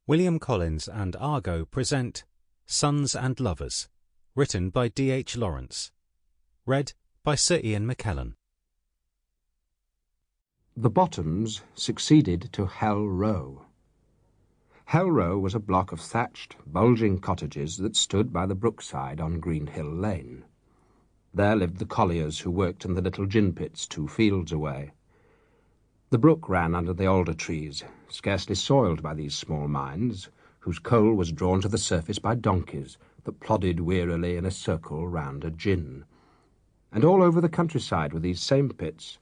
William Collins and Argo present Sons and Lovers, written by D.H. Lawrence. Read by Sir Ian McKellen. The Bottoms succeeded to Hell Row. Hell Row was a block of thatched, bulging cottages that stood by the brookside on Greenhill Lane. There lived the colliers who worked in the little gin pits 2 fields away. The brook ran under the alder trees, scarcely soiled by these small mines, whose coal was drawn to the surface by donkeys that plodded wearily in a circle round a gin. And all over the countryside were these same pits,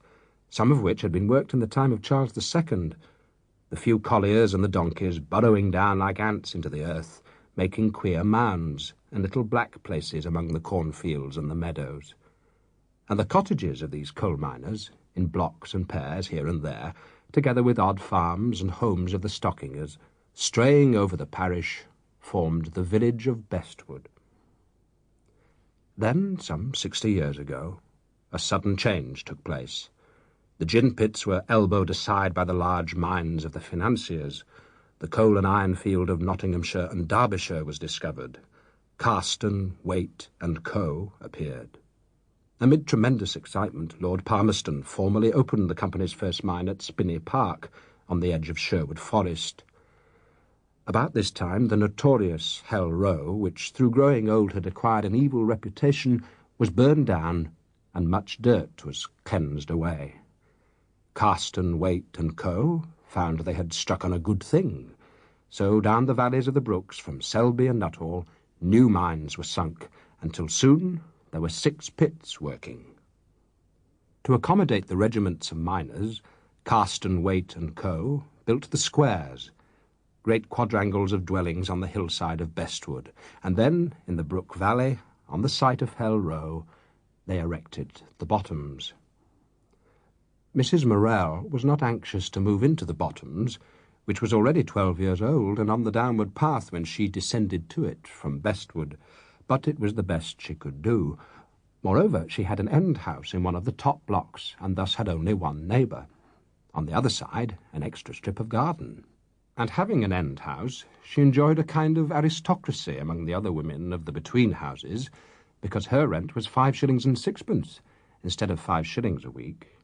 some of which had been worked in the time of Charles II, the few colliers and the donkeys burrowing down like ants into the earth, making queer mounds and little black places among the cornfields and the meadows. And the cottages of these coal miners, in blocks and pairs here and there, together with odd farms and homes of the stockingers, straying over the parish, formed the village of Bestwood. Then, some 60 years ago, a sudden change took place. The gin pits were elbowed aside by the large mines of the financiers. The coal and iron field of Nottinghamshire and Derbyshire was discovered. Carston, Waite and Co. appeared. Amid tremendous excitement, Lord Palmerston formally opened the company's first mine at Spinney Park, on the edge of Sherwood Forest. About this time, the notorious Hell Row, which through growing old had acquired an evil reputation, was burned down, and much dirt was cleansed away. Carston, Waite and Co. found they had struck on a good thing, so down the valleys of the brooks, from Selby and Nuttall, new mines were sunk, until soon there were 6 pits working. To accommodate the regiments of miners, Carston, Waite and Co. built the squares, great quadrangles of dwellings on the hillside of Bestwood, and then, in the brook valley, on the site of Hell Row, they erected the Bottoms. Mrs. Morrell was not anxious to move into the Bottoms, which was already 12 years old and on the downward path when she descended to it from Bestwood, but it was the best she could do. Moreover, she had an end house in one of the top blocks, and thus had only one neighbour. On the other side, an extra strip of garden. And having an end house, she enjoyed a kind of aristocracy among the other women of the between houses, because her rent was 5 shillings and 6pence, instead of 5 shillings a week.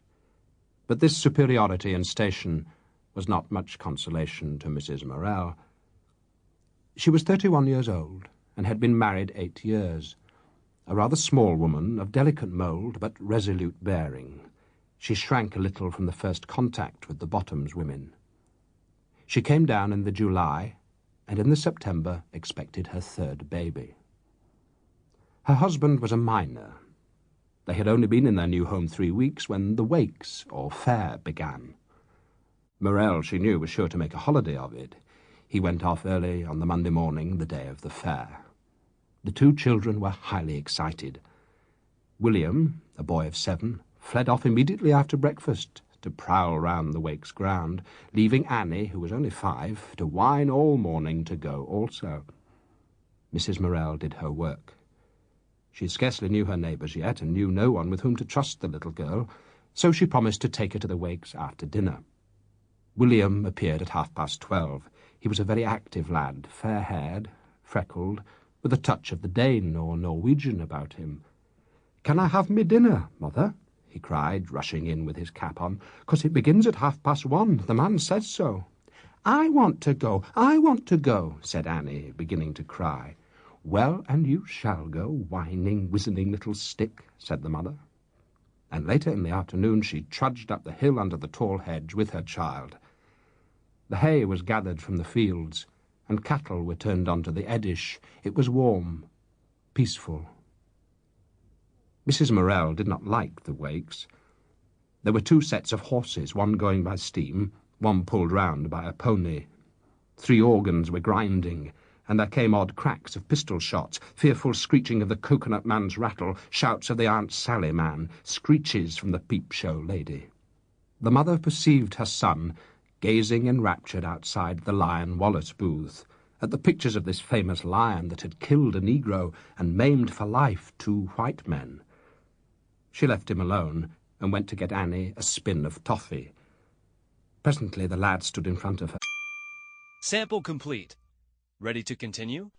But this superiority in station was not much consolation to Mrs. Morrell. She was 31 years old, and had been married 8 years. A rather small woman, of delicate mould but resolute bearing. She shrank a little from the first contact with the Bottoms women. She came down in the July, and in the September expected her 3rd baby. Her husband was a miner. They had only been in their new home 3 weeks when the wakes, or fair, began. Morrell, she knew, was sure to make a holiday of it. He went off early on the Monday morning, the day of the fair. The 2 children were highly excited. William, a boy of 7, fled off immediately after breakfast to prowl round the wakes ground, leaving Annie, who was only 5, to whine all morning to go also. Mrs. Morrell did her work. She scarcely knew her neighbours yet, and knew no one with whom to trust the little girl, so she promised to take her to the wakes after dinner. William appeared at 12:30. He was a very active lad, fair-haired, freckled, with a touch of the Dane or Norwegian about him. "Can I have me dinner, mother?" he cried, rushing in with his cap on. "'Cause it begins at 1:30. The man says so." "I want to go, said Annie, beginning to cry. "Well, and you shall go, whining, whistling little stick," said the mother. And later in the afternoon she trudged up the hill under the tall hedge with her child. The hay was gathered from the fields, and cattle were turned onto the Eddish. It was warm, peaceful. Mrs. Morrell did not like the wakes. There were 2 sets of horses, one going by steam, one pulled round by a pony. 3 organs were grinding, and there came odd cracks of pistol shots, fearful screeching of the coconut man's rattle, shouts of the Aunt Sally man, screeches from the peep-show lady. The mother perceived her son gazing enraptured outside the Lion Wallace booth, at the pictures of this famous lion that had killed a Negro and maimed for life 2 white men. She left him alone and went to get Annie a spin of toffee. Presently the lad stood in front of her. Sample complete. Ready to continue?